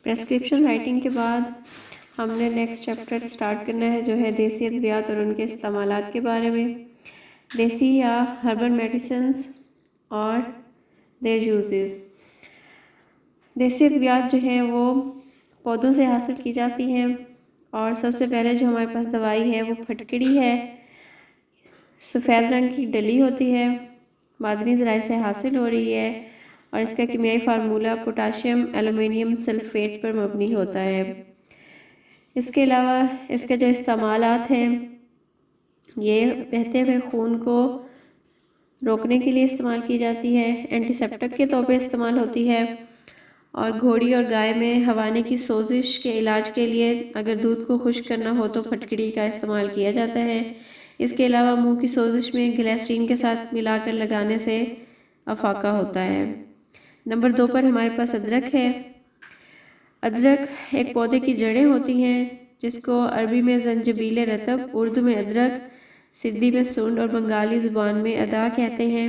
پریسکرپشن writing کے بعد ہم نے نیکسٹ چیپٹر سٹارٹ کرنا ہے جو ہے دیسی ادویات اور ان کے استعمالات کے بارے میں، دیسی یا ہربل میڈیسنز اور دیر یوزز۔ دیسی ادویات جو ہیں وہ پودوں سے حاصل کی جاتی ہیں، اور سب سے پہلے جو ہمارے پاس دوائی ہے وہ پھٹکڑی ہے، سفید رنگ کی ڈلی ہوتی ہے، معدنی ذرائع سے حاصل ہو رہی ہے، اور اس کا کیمیائی فارمولہ پوٹاشیم ایلومینیم سلفیٹ پر مبنی ہوتا ہے۔ اس کے علاوہ اس کے جو استعمالات ہیں یہ بہتے ہوئے خون کو روکنے کے لیے استعمال کی جاتی ہے، اینٹی سیپٹک کے طور پہ استعمال ہوتی ہے، اور گھوڑی اور گائے میں ہوانے کی سوزش کے علاج کے لیے اگر دودھ کو خشک کرنا ہو تو پھٹکڑی کا استعمال کیا جاتا ہے۔ اس کے علاوہ منہ کی سوزش میں گلیسرین کے ساتھ ملا کر لگانے سے افاقہ ہوتا ہے۔ نمبر 2 پر ہمارے پاس ادرک ہے۔ ادرک ایک پودے کی جڑیں ہوتی ہیں جس کو عربی میں زنجبیل رطب، اردو میں ادرک، سندھی میں سنڈ اور بنگالی زبان میں ادا کہتے ہیں۔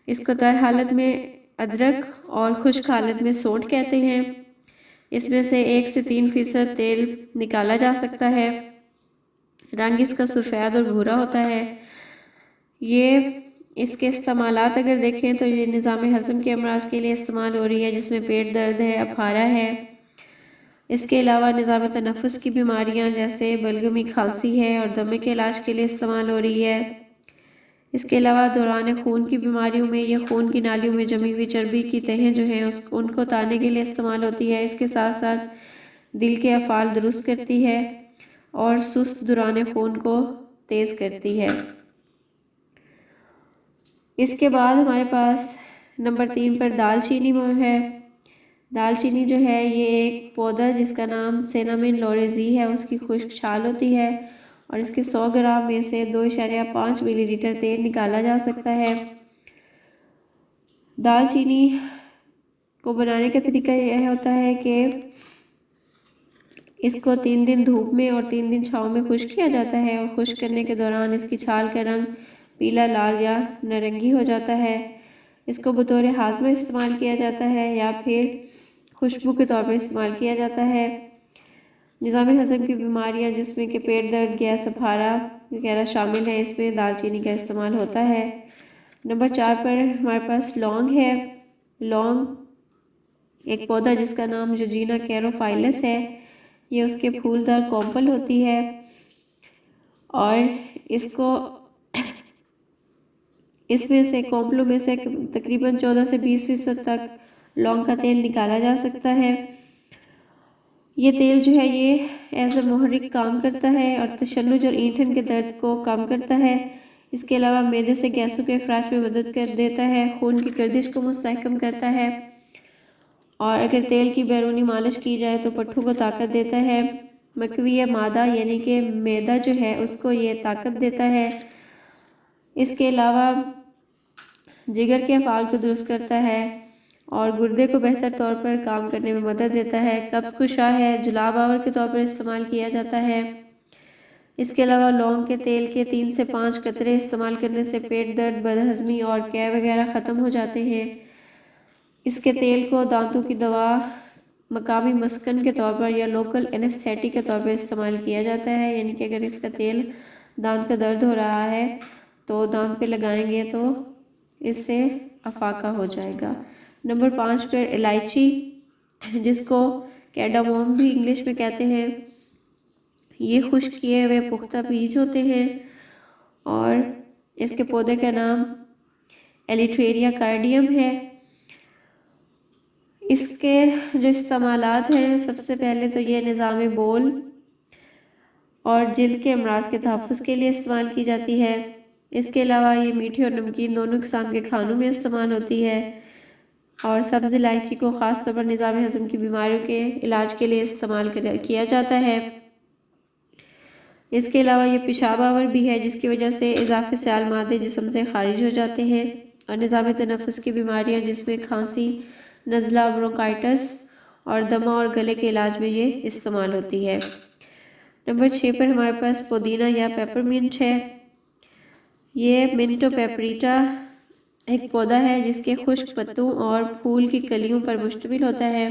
اس کو تر حالت میں ادرک اور خشک حالت میں سونڈ کہتے ہیں۔ اس میں سے 1 سے 3% تیل نکالا جا سکتا ہے۔ رنگ اس کا سفید اور بھورا ہوتا ہے۔ یہ اس کے استعمالات اگر دیکھیں تو یہ نظام ہضم کے امراض کے لیے استعمال ہو رہی ہے، جس میں پیٹ درد ہے، اپھارہ ہے۔ اس کے علاوہ نظام تنفس کی بیماریاں جیسے بلغمی کھانسی ہے اور دمے کے علاج کے لیے استعمال ہو رہی ہے۔ اس کے علاوہ دوران خون کی بیماریوں میں یہ خون کی نالیوں میں جمی ہوئی چربی کی تہیں جو ہیں ان کو اتارنے کے لیے استعمال ہوتی ہے۔ اس کے ساتھ ساتھ دل کے افعال درست کرتی ہے اور سست دوران خون کو تیز کرتی ہے۔ اس کے بعد ہمارے پاس نمبر 3 پر دال چینی ہے۔ دال چینی جو ہے یہ ایک پودا جس کا نام سینامن لوریزی ہے، اس کی خشک چھال ہوتی ہے، اور اس کے 100 گرام میں سے 2.5 ملی لیٹر تیل نکالا جا سکتا ہے۔ دال چینی کو بنانے کا طریقہ یہ ہوتا ہے کہ اس کو 3 دن دھوپ میں اور 3 دن چھاؤں میں خشک کیا جاتا ہے، اور خشک کرنے کے دوران اس کی چھال کا رنگ پیلا، لال یا نارنگی ہو جاتا ہے۔ اس کو بطور ہاضمہ استعمال کیا جاتا ہے یا پھر خوشبو کے طور پر استعمال کیا جاتا ہے۔ نظام ہضم کی بیماریاں جس میں کہ پیٹ درد، گیس، اپھارہ وغیرہ شامل ہیں، اس میں دال چینی کا استعمال ہوتا ہے۔ نمبر 4 پر ہمارے پاس لونگ ہے۔ لونگ ایک پودا جس کا نام یوجینا کیروفائلس ہے، یہ اس کے پھولدار کومپل ہوتی ہے، اور اس میں سے کومپلوں میں سے تقریباً 14 سے 20% تک لونگ کا تیل نکالا جا سکتا ہے۔ یہ تیل جو ہے یہ ایز اے محرک کام کرتا ہے اور تشنج اور اینٹھن کے درد کو کم کرتا ہے۔ اس کے علاوہ معدے سے گیسوں کے اخراج میں مدد کر دیتا ہے، خون کی گردش کو مستحکم کرتا ہے، اور اگر تیل کی بیرونی مالش کی جائے تو پٹھوں کو طاقت دیتا ہے۔ مکوی معدہ یعنی کہ معدہ جو ہے اس کو یہ طاقت دیتا ہے۔ اس کے علاوہ جگر کے افعال کو درست کرتا ہے اور گردے کو بہتر طور پر کام کرنے میں مدد دیتا ہے۔ قبض کشا ہے، جلاو آور کے طور پر استعمال کیا جاتا ہے۔ اس کے علاوہ لونگ کے تیل کے 3 سے 5 قطرے استعمال کرنے سے پیٹ درد، بدہضمی اور قے وغیرہ ختم ہو جاتے ہیں۔ اس کے تیل کو دانتوں کی دوا، مقامی مسکن کے طور پر یا لوکل اینستھیٹک کے طور پر استعمال کیا جاتا ہے، یعنی کہ اگر اس کا تیل دانت کا درد ہو رہا ہے تو دانت پہ لگائیں گے تو اس سے افاقہ ہو جائے گا۔ نمبر 5 پر الائچی، جس کو کیڈاموم بھی انگلش میں کہتے ہیں، یہ خشک کیے ہوئے پختہ بیج ہوتے ہیں، اور اس کے پودے کا نام ایلیٹریریا کارڈیم ہے۔ اس کے جو استعمالات ہیں سب سے پہلے تو یہ نظام بول اور جلد کے امراض کے تحفظ کے لیے استعمال کی جاتی ہے۔ اس کے علاوہ یہ میٹھی اور نمکین دونوں قسم کے کھانوں میں استعمال ہوتی ہے، اور سبز الائچی کو خاص طور پر نظام ہضم کی بیماریوں کے علاج کے لیے استعمال کیا جاتا ہے۔ اس کے علاوہ یہ پیشاب آور بھی ہے، جس کی وجہ سے اضافی سیال مادے جسم سے خارج ہو جاتے ہیں، اور نظام تنفس کی بیماریاں جس میں کھانسی، نزلہ، برونکائٹس اور دمہ اور گلے کے علاج میں یہ استعمال ہوتی ہے۔ نمبر 6 پر ہمارے پاس پودینہ یا پیپرمنٹ ہے۔ یہ منٹو پیپریٹا ایک پودا ہے جس کے خشک پتوں اور پھول کی کلیوں پر مشتمل ہوتا ہے۔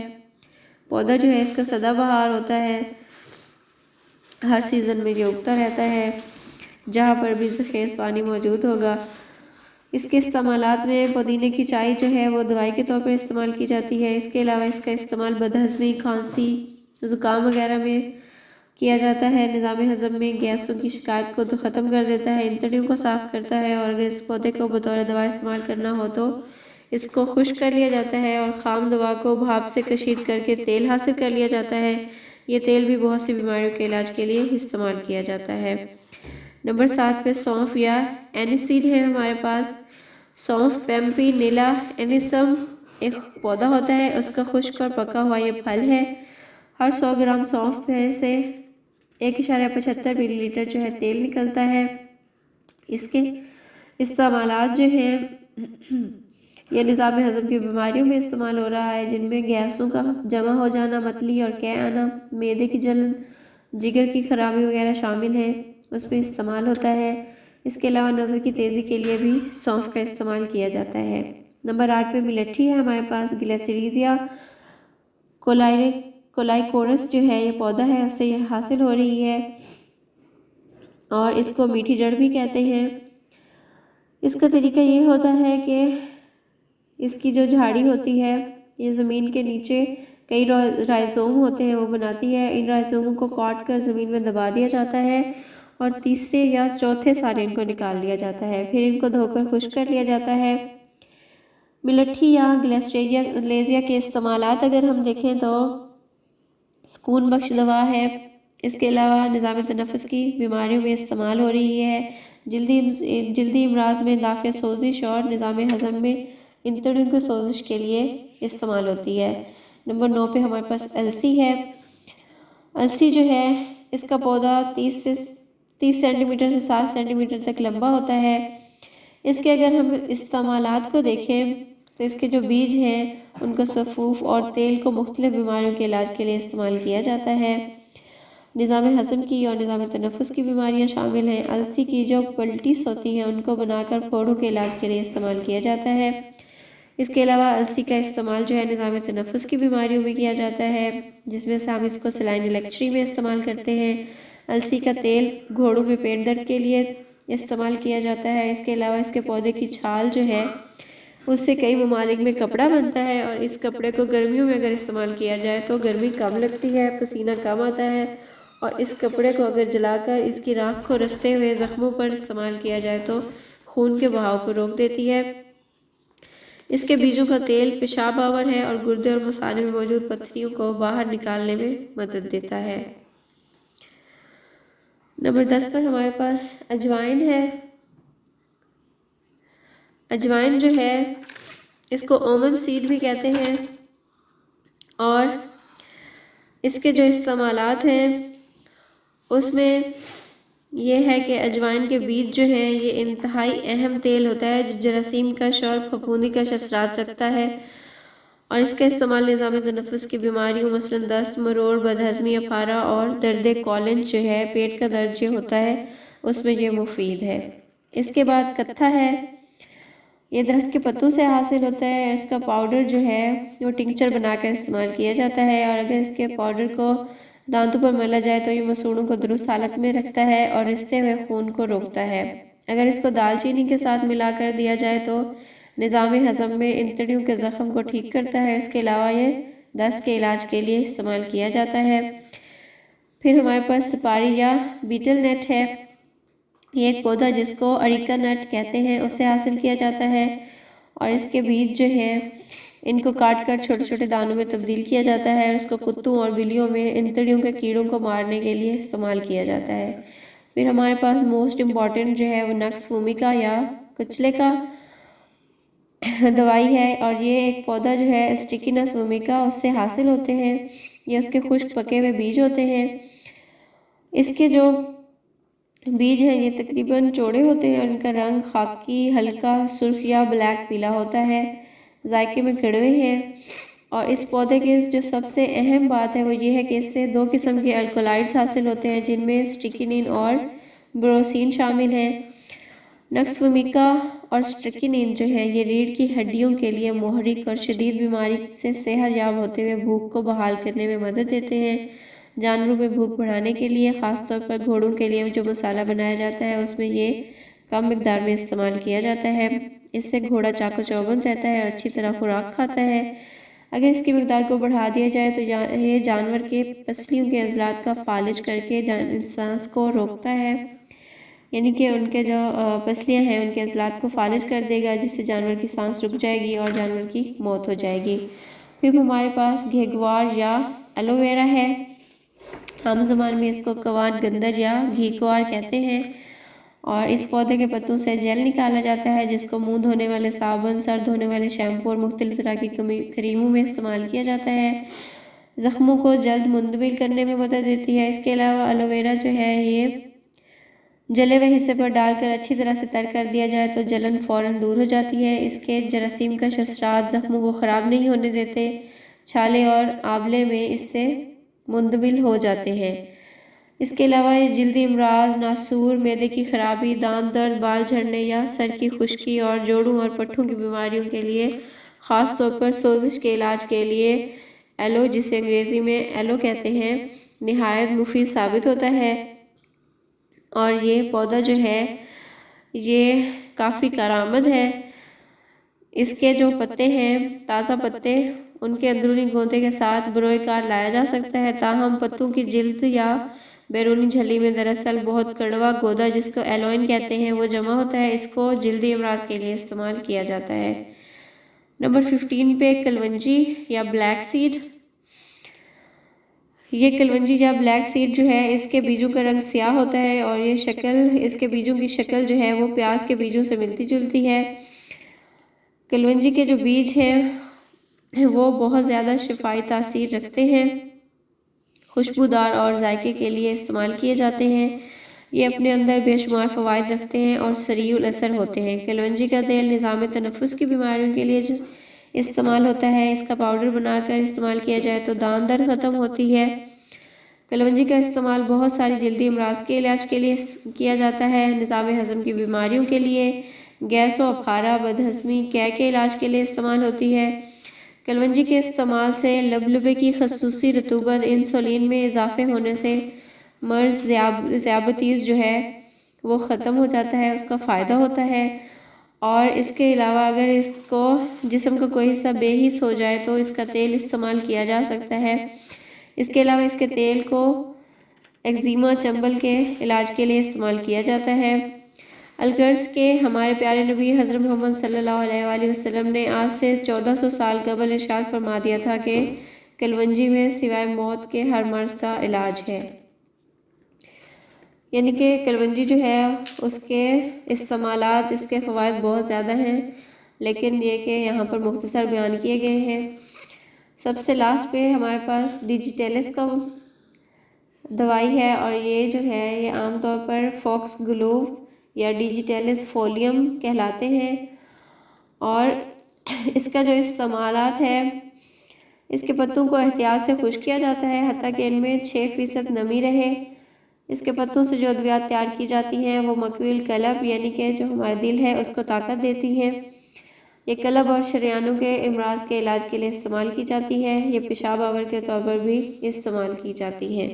پودا جو ہے اس کا سدا بہار ہوتا ہے، ہر سیزن میں یہ اگتا رہتا ہے جہاں پر بھی زرخیز پانی موجود ہوگا۔ اس کے استعمالات میں پودینے کی چائے جو ہے وہ دوائی کے طور پر استعمال کی جاتی ہے۔ اس کے علاوہ اس کا استعمال بدہضمی، کھانسی، زکام وغیرہ میں کیا جاتا ہے۔ نظام ہضم میں گیسوں کی شکایت کو تو ختم کر دیتا ہے، انتڑیوں کو صاف کرتا ہے، اور اگر اس پودے کو بطور دوا استعمال کرنا ہو تو اس کو خشک کر لیا جاتا ہے اور خام دوا کو بھاپ سے کشید کر کے تیل حاصل کر لیا جاتا ہے۔ یہ تیل بھی بہت سی بیماریوں کے علاج کے لیے استعمال کیا جاتا ہے۔ نمبر 7 پہ سونف یا اینیسیڈ ہے ہمارے پاس۔ سونف پیمپینیلا اینیسم ایک پودا ہوتا ہے، اس کا خشک اور پکا ہوا یہ پھل ہے۔ ہر 100 گرام سونف سے 1.75 ملی لیٹر جو ہے تیل نکلتا ہے۔ اس کے استعمالات جو ہیں یہ نظام ہضم کی بیماریوں میں استعمال ہو رہا ہے، جن میں گیسوں کا جمع ہو جانا، متلی اور قے آنا، معدے کی جلن، جگر کی خرابی وغیرہ شامل ہیں، اس میں استعمال ہوتا ہے۔ اس کے علاوہ نظر کی تیزی کے لیے بھی سونف کا استعمال کیا جاتا ہے۔ نمبر 8 پہ ملٹھی ہے ہمارے پاس۔ گلیسیریا کولائکورس جو ہے یہ پودا ہے، اس سے یہ حاصل ہو رہی ہے اور اس کو میٹھی جڑ بھی کہتے ہیں۔ اس کا طریقہ یہ ہوتا ہے کہ اس کی جو جھاڑی ہوتی ہے یہ زمین کے نیچے کئی رائزوم ہوتے ہیں وہ بناتی ہے۔ ان رائزوموں کو کاٹ کر زمین میں دبا دیا جاتا ہے اور تیسرے یا چوتھے سال ان کو نکال لیا جاتا ہے، پھر ان کو دھو کر خشک کر لیا جاتا ہے۔ ملٹھی یا گلیسیریا کے استعمالات اگر ہم دیکھیں تو سکون بخش دوا ہے۔ اس کے علاوہ نظام تنفس کی بیماریوں میں استعمال ہو رہی ہے۔ جلدی امراض میں دافع سوزش اور نظام ہضم میں انتڑیوں کی سوزش کے لیے استعمال ہوتی ہے۔ نمبر 9 پہ ہمارے پاس السی ہے۔ السی جو ہے اس کا پودا 30 سینٹی میٹر سے 7 سینٹی میٹر تک لمبا ہوتا ہے۔ اس کے اگر ہم استعمالات کو دیکھیں تو اس کے جو بیج ہیں ان کو سفوف اور تیل کو مختلف بیماریوں کے علاج کے لیے استعمال کیا جاتا ہے۔ نظام ہضم کی اور نظام تنفس کی بیماریاں شامل ہیں۔ السی کی جو پلٹیس ہوتی ہیں ان کو بنا کر پھوڑوں کے علاج کے لیے استعمال کیا جاتا ہے۔ اس کے علاوہ السی کا استعمال جو ہے نظام تنفس کی بیماریوں میں کیا جاتا ہے، جس میں سے ہم اس کو سلائن الیکٹری میں استعمال کرتے ہیں۔ السی کا تیل گھوڑوں میں پیٹ درد کے لیے استعمال کیا جاتا ہے۔ اس کے علاوہ اس کے پودے کی چھال جو ہے اس سے کئی ممالک میں کپڑا بنتا ہے، اور اس کپڑے کو گرمیوں میں اگر استعمال کیا جائے تو گرمی کم لگتی ہے، پسینہ کم آتا ہے، اور اس کپڑے کو اگر جلا کر اس کی راکھ کو رستے ہوئے زخموں پر استعمال کیا جائے تو خون کے بہاؤ کو روک دیتی ہے۔ اس کے بیجوں کا تیل پیشاب آور ہے اور گردے اور مثانے میں موجود پتھریوں کو باہر نکالنے میں مدد دیتا ہے۔ نمبر 10 پر ہمارے پاس اجوائن ہے۔ اجوائن جو ہے اس کو اومم سیڈ بھی کہتے ہیں، اور اس کے جو استعمالات ہیں اس میں یہ ہے کہ اجوائن کے بیج جو ہیں یہ انتہائی اہم تیل ہوتا ہے جو جراثیم کش اور پھپھوندی کش اثرات رکھتا ہے، اور اس کا استعمال نظام تنفس کی بیماریوں مثلا دست، مروڑ، بدہضمی، اپارہ اور درد کولن جو ہے پیٹ کا درد جو ہوتا ہے اس میں یہ مفید ہے۔ اس کے بعد کتھا ہے، یہ درخت کے پتوں سے حاصل ہوتا ہے۔ اس کا پاؤڈر جو ہے وہ ٹنکچر بنا کر استعمال کیا جاتا ہے، اور اگر اس کے پاؤڈر کو دانتوں پر ملا جائے تو یہ مسوڑوں کو درست حالت میں رکھتا ہے اور رستے ہوئے خون کو روکتا ہے۔ اگر اس کو دال چینی کے ساتھ ملا کر دیا جائے تو نظام ہضم میں انتڑیوں کے زخم کو ٹھیک کرتا ہے۔ اس کے علاوہ یہ دست کے علاج کے لیے استعمال کیا جاتا ہے۔ پھر ہمارے پاس سپاری یا بیٹل نٹ ہے۔ یہ ایک پودا جس کو اریکا نٹ کہتے ہیں اس سے حاصل کیا جاتا ہے، اور اس کے بیج جو ہیں ان کو کاٹ کر چھوٹے چھوٹے دانوں میں تبدیل کیا جاتا ہے، اور اس کو کتوں اور بلیوں میں انتڑیوں کے کیڑوں کو مارنے کے لیے استعمال کیا جاتا ہے۔ پھر ہمارے پاس موسٹ امپورٹنٹ جو ہے وہ نکس وومیکا یا کچلے کا دوائی ہے، اور یہ ایک پودا جو ہے اسٹیکینس وومیکا اس سے حاصل ہوتے ہیں۔ یہ اس کے خشک پکے ہوئے بیج ہوتے ہیں۔ اس کے جو بیج ہیں یہ تقریباً چوڑے ہوتے ہیں اور ان کا رنگ خاکی، ہلکا سرخ یا بلیک پیلا ہوتا ہے، ذائقے میں کڑوے ہیں، اور اس پودے کی جو سب سے اہم بات ہے وہ یہ ہے کہ اس سے 2 قسم کے الکولائڈز حاصل ہوتے ہیں جن میں اسٹیکینین اور بروسین شامل ہیں۔ نکس اور سٹرکنین جو ہے یہ ریڑھ کی ہڈیوں کے لیے محرک اور شدید بیماری سے صحت یاب ہوتے ہوئے بھوک کو بحال کرنے میں مدد دیتے ہیں۔ جانوروں میں بھوک بڑھانے کے لیے، خاص طور پر گھوڑوں کے لیے جو مسالہ بنایا جاتا ہے اس میں یہ کم مقدار میں استعمال کیا جاتا ہے۔ اس سے گھوڑا چاق و چوبند رہتا ہے اور اچھی طرح خوراک کھاتا ہے۔ اگر اس کی مقدار کو بڑھا دیا جائے تو یہ جانور کے پسلیوں کے عضلات کا فالج کر کے سانس کو روکتا ہے، یعنی کہ ان کے جو پسلیاں ہیں ان کے عضلات کو فالج کر دے گا، جس سے جانور کی سانس رک جائے گی اور جانور کی موت ہو جائے گی۔ پھر ہمارے پاس گھیگوار یا ایلو ویرا ہے، عام زبان میں اس کو کوان گندر یا گھیکوار کہتے ہیں، اور اس پودے کے پتوں سے جیل نکالا جاتا ہے جس کو منہ دھونے والے صابن، سر دھونے والے شیمپو اور مختلف طرح کی کریموں میں استعمال کیا جاتا ہے۔ زخموں کو جلد مندمل کرنے میں مدد دیتی ہے۔ اس کے علاوہ ایلو ویرا جو ہے یہ جلے ہوئے حصے پر ڈال کر اچھی طرح سے تر کر دیا جائے تو جلن فوراً دور ہو جاتی ہے۔ اس کے جراثیم کش اثرات زخموں کو خراب نہیں ہونے دیتے، چھالے اور آبلے میں اس سے مندمل ہو جاتے ہیں۔ اس کے علاوہ یہ جلدی امراض، ناسور، معدے کی خرابی، دانت درد، بال جھڑنے یا سر کی خشکی اور جوڑوں اور پٹھوں کی بیماریوں کے لیے، خاص طور پر سوزش کے علاج کے لیے ایلو، جسے انگریزی میں ایلو کہتے ہیں، نہایت مفید ثابت ہوتا ہے۔ اور یہ پودا جو ہے یہ کافی کارآمد ہے۔ اس کے جو پتے ہیں، تازہ پتے، ان کے اندرونی گوندے کے ساتھ بروئے کار لایا جا سکتا ہے، تاہم پتوں کی جلد یا بیرونی جھلی میں دراصل بہت کڑوا گودا جس کو ایلوئن کہتے ہیں وہ جمع ہوتا ہے۔ اس کو جلدی امراض کے لیے استعمال کیا جاتا ہے۔ نمبر 15 پہ کلونجی یا بلیک سیڈ۔ یہ کلونجی یا بلیک سیڈ جو ہے اس کے بیجوں کا رنگ سیاہ ہوتا ہے اور اس کے بیجوں کی شکل جو ہے وہ پیاز کے بیجوں سے ملتی جلتی ہے۔ کلونجی کے جو بیج ہیں وہ بہت زیادہ شفائی تاثیر رکھتے ہیں، خوشبودار اور ذائقے کے لیے استعمال کیے جاتے ہیں۔ یہ اپنے اندر بے شمار فوائد رکھتے ہیں اور سریع الاثر ہوتے ہیں۔ کلونجی کا تیل نظام تنفس کی بیماریوں کے لیے استعمال ہوتا ہے۔ اس کا پاؤڈر بنا کر استعمال کیا جائے تو داندر درد ختم ہوتی ہے۔ کلونجی کا استعمال بہت ساری جلدی امراض کے علاج کے لیے کیا جاتا ہے، نظام ہضم کی بیماریوں کے لیے، گیس و اپھارہ، بدہضمی، قے کے علاج کے لیے استعمال ہوتی ہے۔ کلونجی کے استعمال سے لبلبے کی خصوصی رطوبت، انسولین میں اضافے ہونے سے مرض ذیابیطس جو ہے وہ ختم ہو جاتا ہے، اس کا فائدہ ہوتا ہے۔ اور اس کے علاوہ اگر اس کو جسم کا کوئی حصہ بے حس ہو جائے تو اس کا تیل استعمال کیا جا سکتا ہے۔ اس کے علاوہ اس کے تیل کو ایگزیما، چنبل کے علاج کے لیے استعمال کیا جاتا ہے۔ الغرض کے ہمارے پیارے نبی حضرت محمد صلی اللہ علیہ وآلہ وسلم نے آج سے 1400 سال قبل ارشاد فرما دیا تھا کہ کلونجی میں سوائے موت کے ہر مرض کا علاج ہے۔ یعنی کہ کلونجی جو ہے اس کے استعمالات، اس کے فوائد بہت زیادہ ہیں، لیکن یہ کہ یہاں پر مختصر بیان کیے گئے ہیں۔ سب سے لاسٹ پہ ہمارے پاس ڈیجیٹیلس کا دوائی ہے، اور یہ جو ہے یہ عام طور پر فوکس گلوو یا ڈیجیٹیلس فولیم کہلاتے ہیں، اور اس کا جو استعمالات ہے، اس کے پتوں کو احتیاط سے خشک کیا جاتا ہے حتیٰ کہ ان میں 6% نمی رہے۔ اس کے پتوں سے جو ادویات تیار کی جاتی ہیں وہ مقوی قلب، یعنی کہ جو ہمارا دل ہے اس کو طاقت دیتی ہیں۔ یہ قلب اور شریانوں کے امراض کے علاج کے لیے استعمال کی جاتی ہے۔ یہ پیشاب آور کے طور پر بھی استعمال کی جاتی ہیں۔